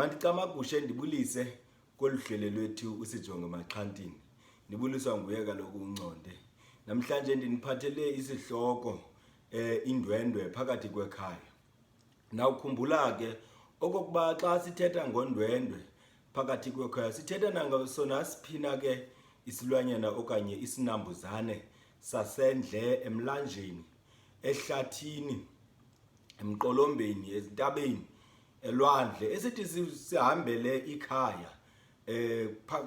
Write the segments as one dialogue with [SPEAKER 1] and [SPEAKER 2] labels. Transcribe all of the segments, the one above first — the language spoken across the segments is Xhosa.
[SPEAKER 1] Mandicamagushe ndibulise kolu hlelo lwethu usijonge Maxhantini. Ndibuliswa nguye kaloku uNconde. Namhlanje ndiniphathele isihloko indwendwe phakathi kwekhaya. Nawukhumbula ke okokuba xa sithetha ngondwendwe phakathi kwekhaya sithetha nangasona siphina ke isilwanyana okanye isinambuzane sasendle, emlanjeni, ehlathini, emqolombeni, ezintabeni, elwandle esithi sihambele ikhaya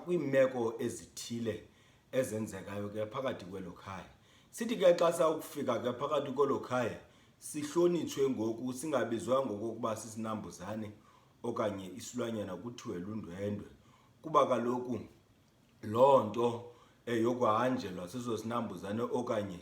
[SPEAKER 1] kwiimeko ezithile ezenzekayo ke phakathi kwelo khaya. Sithi ke xa sawukufika ke phakathi kwelo khaya sihlonitshwe ngoku, singabizwa ngokokuba sisinambuzane okanye isilwanyana kuthiwe lundwendwe, kuba kaloku loo nto yokuhanjelwa seso sinambuzane okanye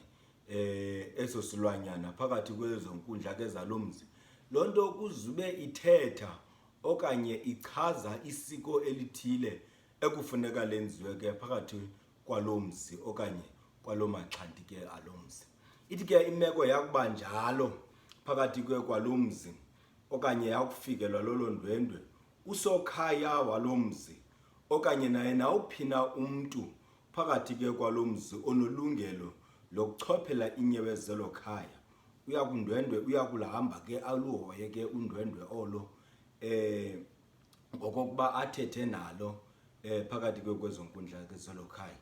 [SPEAKER 1] eso silwanyana phakathi kwezo nkundla ke zalo mzi, loo nto kuzube ithetha okanye ichaza isiko elithile ekufuneka lenziwe ke phakathi kwalo mzi okanye kwalo Maxhanti ke alo mzi. Ithi ke imeko yakuba njalo phakathi kwalo mzi okanye yakufikelwa lolo ndwendwe, usokhaya walo mzi okanye naye nawuphina umntu phakathi ke kwalo mzi onolungelo lokuchophela inyewe zelo khaya, uyakundwendwe uyakulahamba ke aluhoye ke undwendwe olo ngokokuba athethe nalo phakathi kwezo nkundla ke zelo khaya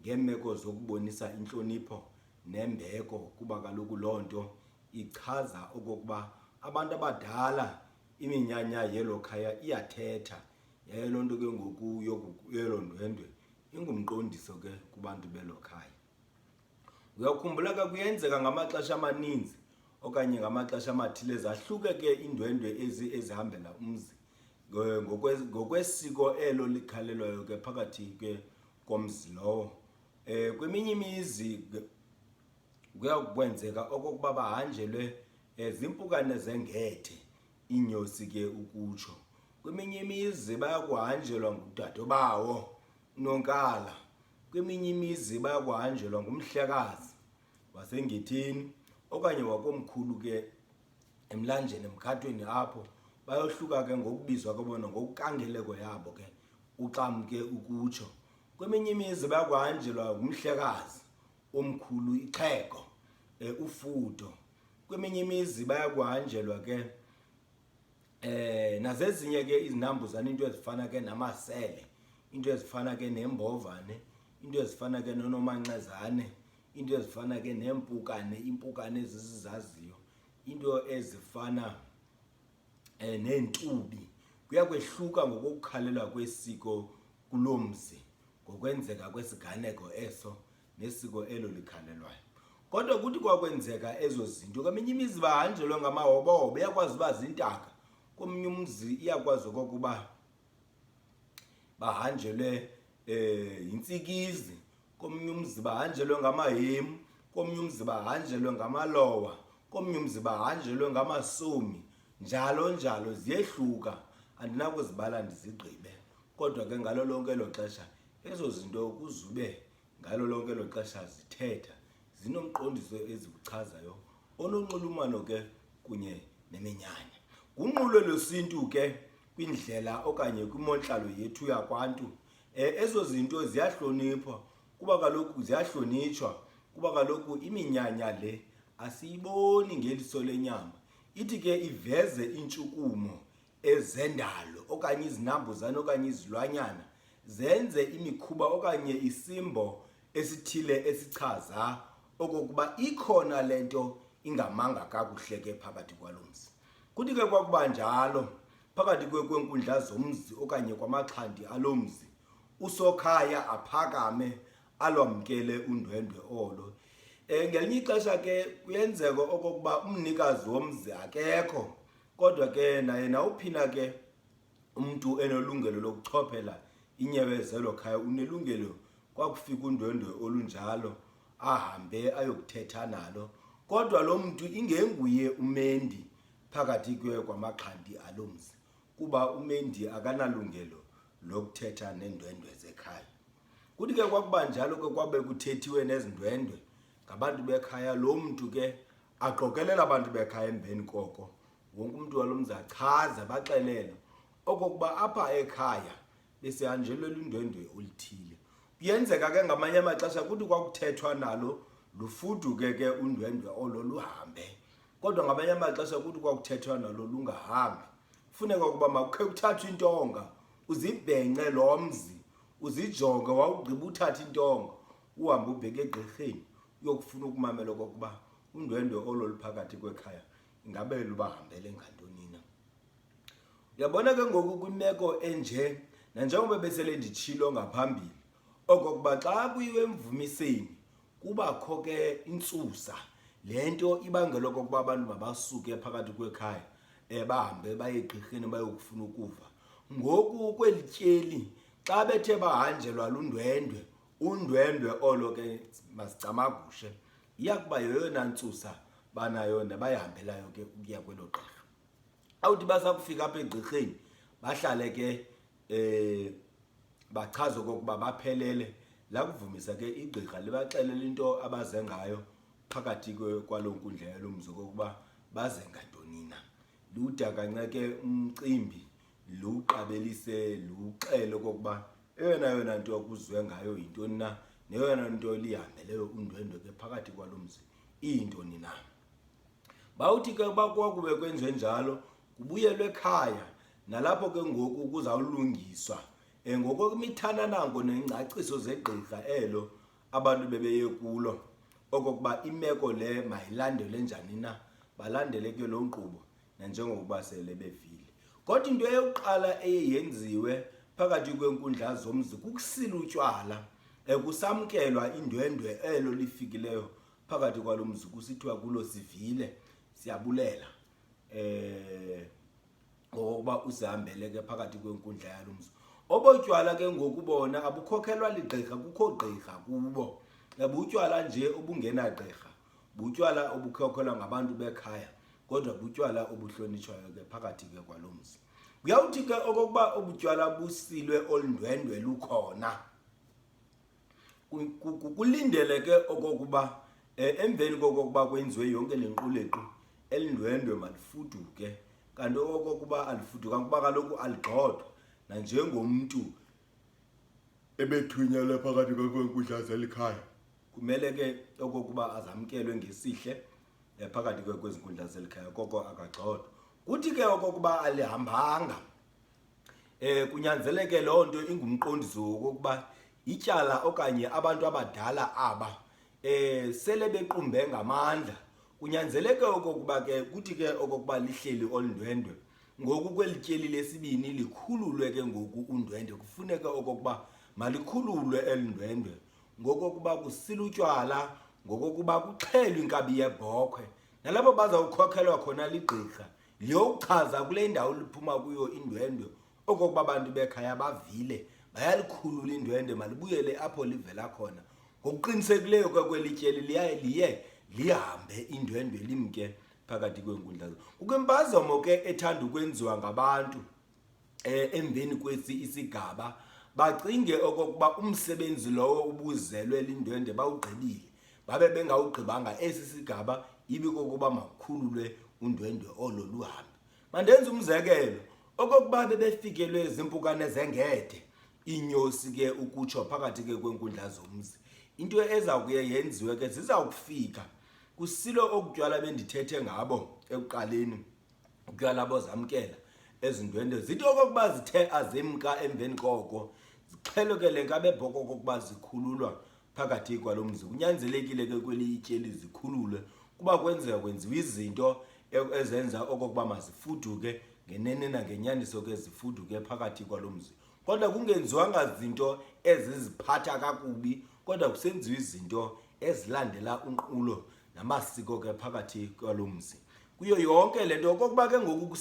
[SPEAKER 1] ngeemeko zokubonisa intlonipho nembeko, kuba kaloku loo nto ichaza okokuba abantu abadala iminyanya yelo khaya iyathetha. Yaye loo nto ke ngoku yelo ndwendwe ingumqondiso ke kubantu belo khaya. Uyakhumbula ke kuyenzeka ngamaxesha amaninzi okanye ngamaxesha amathile zahluke ke indwendwe ezihambela umzi ngokwesiko elo likhalelwayo ke phakathi ke komzi lowo. Kweminye imizi kuyakwenzeka okokuba bahanjelwe zimpukane zengethe, iinyosi ke ukutsho. Kweminye imizi bayakuhanjelwa ngudadobawo uNonkala. Kweminye imizi bayakuhanjelwa ngumhlekazi wasengetheni okanye wakomkhulu ke emlanjeni, emkhathweni apho bayohluka ke ngokubizwa kwabona ngokukangeleko yabo ke uxamke ukutsho. Kweminye imizi bayakuhanjelwa ngumhlekazi omkhulu, ixhego, ufudo. Kweminye imizi bayakuhanjelwa ke nazezinye ke izinambuzane, into ezifana ke namasele, into ezifana ke nembovane, into ezifana ke nonomanxezane, into ezifana ke neempukane, impukane ezisizaziyo, into ezifana neentubi. Kuyakwehluka ngokukhalelwa kwesiko kuloo mzi, ngokwenzeka kwesiganeko eso nesiko elo likhalelwayo. Kodwa kuthi kwakwenzeka ezo zinto, kweminye imizi bahanjelwe ngamahobohobo, iyakwazi uba zintaka. Komnye umzi iyakwazi okokuba bahanjelwe yintsikizi, komnye umzi bahanjelwe ngamahemu, komnye umzi bahanjelwe ngamalowa, komnye umzi bahanjelwe ngamasomi, njalo njalo. Ziyehluka, andinakuzibala ndizigqibe, kodwa ke ngalo lonke elo xesha ezo zinto kuzube ngalo lonke elo xesha zithetha, zinomqondiso eziwuchazayo ononxulumano ke kunye neminyanya. Kunqulo lwesintu ke kwindlela okanye kwimontlalo yethu yakwantu, ezo zinto ziyahlonipha kuba kaloku ziyahlonitshwa, kuba kaloku iminyanya le asiyiboni ngeliso lenyama. Ithi ke iveze intshukumo ezendalo okanye izinambuzane okanye izilwanyana zenze imikhuba okanye isimbo esithile esichaza okokuba ikhona le nto ingamanga kakuhle ke phakathi kwalo mzi. Kuthi ke kwakuba njalo phakathi kweenkundla zomzi okanye kwamaxhanti alo mzi, usokhaya aphakame alwamkele undwendwe olo. Ngelinye ixesha ke kuyenzeka okokuba umnikazi womzi akekho, kodwa ke naye nawuphina ke umntu enolungelo lokuchophela inyewe zelo khaya, unelungelo kwakufika undwendwe olunjalo ahambe ayokuthetha nalo. Kodwa lo mntu ingenguye umendi phakathi kwamaxhanti alo mzi, kuba umendi akanalungelo lokuthetha neendwendwe zekhaya. Kuthi ke kwakuba njalo ke kwabe kuthethiwe nezindwendwe ngabantu bekhaya, lo mntu ke aqokelela abantu bekhaya emveni koko. Wonke umntu walo mzi achaze, baxelele okokuba apha ekhaya besihanjelwe undwendwe oluthile. Kuyenzeka ke ngamanye amaxesha kuthi kwakuthethwa nalo lufuduke ke undwendwe olo luhambe, kodwa ngamanye amaxesha kuthi kwakuthethwa nalo lungahambi. Kufuneka ukuba makukhe kuthathwe intonga, uzibhence lo mzi, uzijonge, wawugqiba uthatha intonga uhambe ubheke egqirheni uyokufuna ukumamela okokuba undwendwe olo luphakathi kwekhaya ingabe lubahambele ngantoni na. Uyabona ke ngoku kwimeko enje, nanjengoba besele nditshilo ngaphambili okokuba xa kuyiwe emvumiseni kubakho ke intsusa, le nto ibangela okokuba abantu mabasuke phakathi kwekhaya bahambe baye egqirheni bayokufuna ukuva. Ngoku kweli tyeli xa bethe bahanjelwa lundwendwe, undwendwe olo ke masicamagushe iyakuba yeyona ntsusa banayo nebayihambelayo ke ukuya kwelo gqirha. Awuthi basakufika apha egqirheni bahlale ke bachaze okokuba baphelele, la kuvumisa ke igqirha libaxelela into abaze ngayo phakathi kwaloo nkundla yalo mzi okokuba baze ngantoni na. Ludakance ke umcimbi luqabelise luxele okokuba eyona nto kuzwe ngayo yintoni na, neyona nto lihambeleyo undwendwe ke phakathi kwalo mzi iyintoni na. Bawuthi ke bakwakuwe kwenziwe njalo kubuyelwe ekhaya, nalapho ke ngoku kuzawulungiswa ngokwemithana nango nengcaciso zegqirha elo abantu bebeye kulo okokuba imeko le mayilandele njani na, balandele ke lo nkqubo nanjengokuba sele bevile. Kodwa into eyokuqala eyenziwe phakathi kwenkundla zomzi kukusila utywala, kusamkelwa indwendwe elo lifikileyo phakathi kwalo mzi, kusithiwa kulo sivile, siyabulela ngokuba usihambele ke phakathi kwenkundla yalo mzi. Obotywala ke ngokubona abukhokhelwa ligqirha, kukho gqirha kubo. Butywala nje obungena gqirha, butywala obukhokhelwa ngabantu bekhaya, kodwa butywala obuhlonitshwayo ke phakathi ke kwalo mzi. Kuyawuthi ke okokuba obutywala busilwe olundwendwe lukhona, kulindele ke okokuba emveni kokokuba kwenziwe yonke le nqulequ elindwendwe malifuduke. Kanti okokuba alifuduka kuba kaloku aligxothwa, nanjengomntu ebethunyelwe phakathi kwenkundla zelikhaya kumele ke okokuba azamkelwe ngesihle phakathi kwezi nkundla zelikhaya, koko akagxothwa. Kuthi ke okokuba alihambanga, kunyanzeleke loo nto ingumqondiso wokokuba ityala okanye abantu abadala aba sele bequmbe ngamandla. Kunyanzeleke okokuba ke kuthi ke okokuba lihleli olundwendwe, ngoku kweli tyeli lesibini likhululwe ke ngoku undwendwe. Kufuneka okokuba malikhululwe elundwendwe ngokokuba kusila utywala, ngokokuba kuxhelwe inkabi yebhokhwe, nalapho bazawukhokhelwa khona ligqirha liyochaza kule ndawo liphuma kuyo indwendwe okokuba abantu bekhaya bavile, bayalikhulula indwendwe, malibuyele apho livela khona. Ngokuqinisekileyo kweli tyeli liye lihambe indwendwe limke phakathi kwenkundla. Kukwempazamo ke ethanda ukwenziwa ngabantu emveni kwesi isigaba, bacinge okokuba umsebenzi lowo ubuzelwe lindwendwe bawugqibile, babe bengawugqibanga esi sigaba, ibi kokuba makukhululwe undwendwe olo luhambe. Mandenze umzekelo okokuba bebefikelwe zimpukane zengede, inyosi ke ukutsho phakathi ke kwenkundla zomzi, into eza kuye yenziwe ke zizawukufika kusilo okutywala bendithethe ngabo ekuqaleni, utywala bozamkela ezindwendwe zithi okokuba zithe azimka emveni koko zixhelwe le nkabe bhoko okokuba zikhululwa phakathi kwalo mzi. Kunyanzelekile ke kweli ityeli zikhululwe kuba kwenziwa izinto ezenza okokuba mazifuduke ngenene nangenyaniso ke zifuduke phakathi kwalo mzi, kodwa kungenziwanga zinto eziziphatha kakubi, kodwa kusenziwa izinto ezilandela unqulo namasiko ke phakathi kwalo mzi. Kuyo yonke le nto okokuba ke ngoku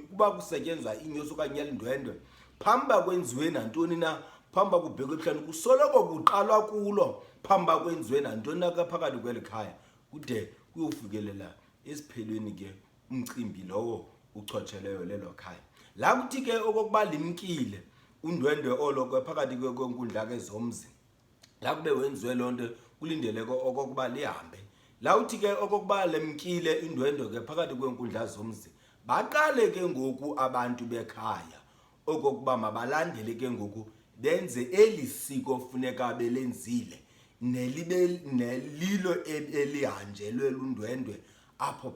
[SPEAKER 1] kuba kusetyenzwa inyosi okanye elindwendwe, phamba kwenziwe nantoni na, phamba kubhekwe ebuhlani, kusoloko kuqalwa kulo, phamba kwenziwe nantoni na ke phakathi kweli khaya, kude kuyofikelela esiphelweni ke umcimbi lowo uchotsheleyo lelo khaya. La kuthi ke okokuba limkile undwendwe olo ke phakathi kwenkundla ke zomzi, la kube wenziwe loo nto kulindeleke okokuba lihambe. La uthi ke okokuba lemkile indwendwe ke phakathi kwenkundla zomzi, baqale ke ngoku abantu bekhaya okokuba mabalandele ke ngoku benze eli siko funeka belenzile nelilo elihanjelwe lundwendwe apho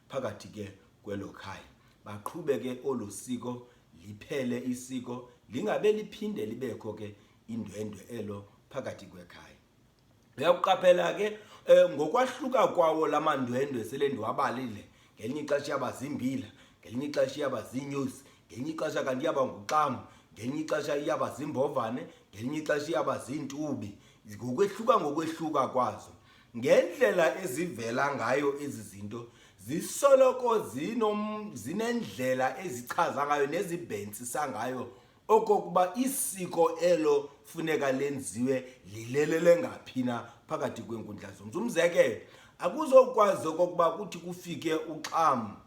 [SPEAKER 1] phakathi ke kwelo khaya. Baqhube ke olu siko liphele isiko lingabe liphinde libekho ke indwendwe elo phakathi kwekhaya. Uyakuqaphela ke ngokwahluka kwawo lamandwendwe sele ndiwabalile, ngelinye ixesha yaba zimbila, ngelinye ixesha yaba ziinyosi, ngelinye ixesha kanti yaba nguqamu, ngelinye ixesha iyaba zimbovane, ngelinye ixesha iyaba ziintubi. Ngokwehluka kwazo, ngendlela ezivela ngayo ezi zinto zisoloko zinendlela ezichaza ngayo nezibhentsisa ngayo okokuba isiko elo funeka lenziwe lilelele ngaphi na phakathi kweenkundla zomzi. Umzekelo, akuzokwazi okokuba kuthi kufike uxam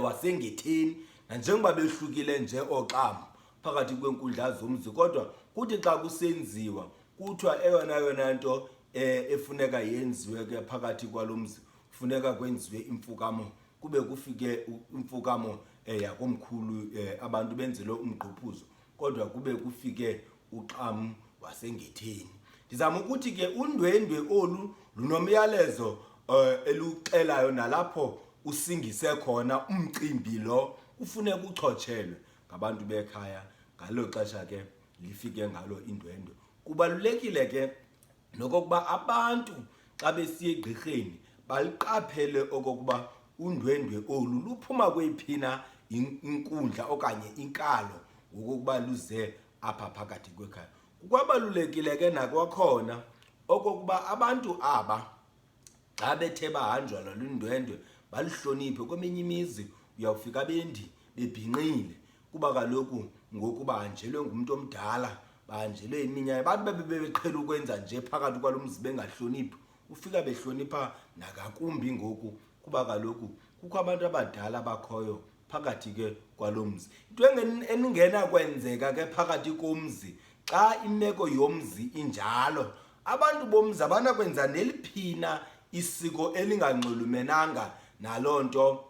[SPEAKER 1] wasengetheni, nanjengoba behlukile nje oxam phakathi kweenkundla zomzi, kodwa kuthi xa kusenziwa kuthiwa eyona nto efuneka yenziwe ke phakathi kwalo mzi funeka kwenziwe imfukamo, kube kufike imfukamo yakomkhulu abantu benzelwe umgquphuzo, kodwa kube kufike uxam wasengetheni. Ndizama ukuthi ke undwendwe olu lunomyalezo eluxelayo nalapho usingise khona umcimbi lo kufuneka uchotshelwe ngabantu bekhaya ngalo xesha ke lifike ngalo indwendwe. Kubalulekile ke nokokuba abantu xa besiya egqirheni baliqaphele okokuba undwendwe olu luphuma kweyiphina inkundla okanye inkalo ngokokuba luze apha phakathi kwekhaya. Kukwabalulekile ke nakwakhona okokuba abantu aba xa bethe bahanjwa lundwendwe baluhloniphe. Kweminye imizi uyawufika bendi bebhinqile kuba kaloku ngoku bahanjelwe ngumntu omdala, bahanjelwe iminyaka, abantu bebeqhela ukwenza nje phakathi kwalo mzi bengahloniphi, ufika behlonipha nagakumbi ngoku kuba kaloku kukho abantu abadala bakhoyo phakathi ke kwalo mzi. Into eningena kwenzeka ke phakathi komzi xa imeko yomzi injalo, abantu bomzi abanakwenza neliphina isiko elinganxulumenanga naloo nto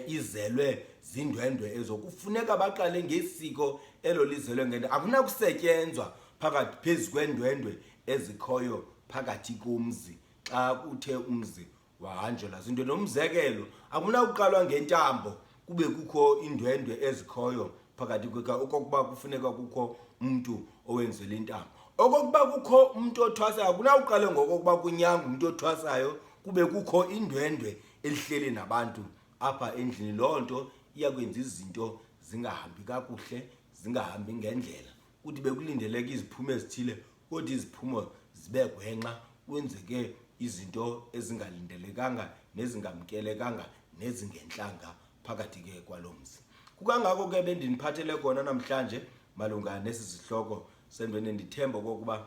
[SPEAKER 1] izelwe zindwendwe ezo. Kufuneka baqale ngesiko elo lizelwe ngento. Akunakusetyenzwa phakathi phezu kweendwendwe ezikhoyo phakathi komzi xa uthe umzi wahanjelwa zindwendwe. Nomzekelo, akunakuqalwa ngentambo kube kukho indwendwe ezikhoyo phakathi kwekhaya okokuba kufuneka kukho umntu owenzelwe intambo. Okokuba kukho umntu othwasayo, akunawuqala ngokokuba kunyangwe umntu othwasayo kube kukho indwendwe elihleli nabantu apha endlini. Loo nto iyakwenza izinto zingahambi kakuhle, zingahambi ngendlela. Kuthi bekulindeleke iziphumo ezithile kodwa iziphumo zibe gwenxa, kwenzeke izinto ezingalindelekanga nezingamkelekanga nezingentlanga phakathi ke kwalo mzi. Kukangako ke bendiniphathele kona namhlanje malunga nesi sihloko sendwendwe. Ndithemba okokuba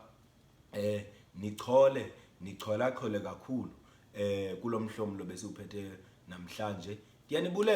[SPEAKER 1] nicholachole kakhulu kulo mhlomlo besiwuphethe namhlanje. Ndiyanibulela.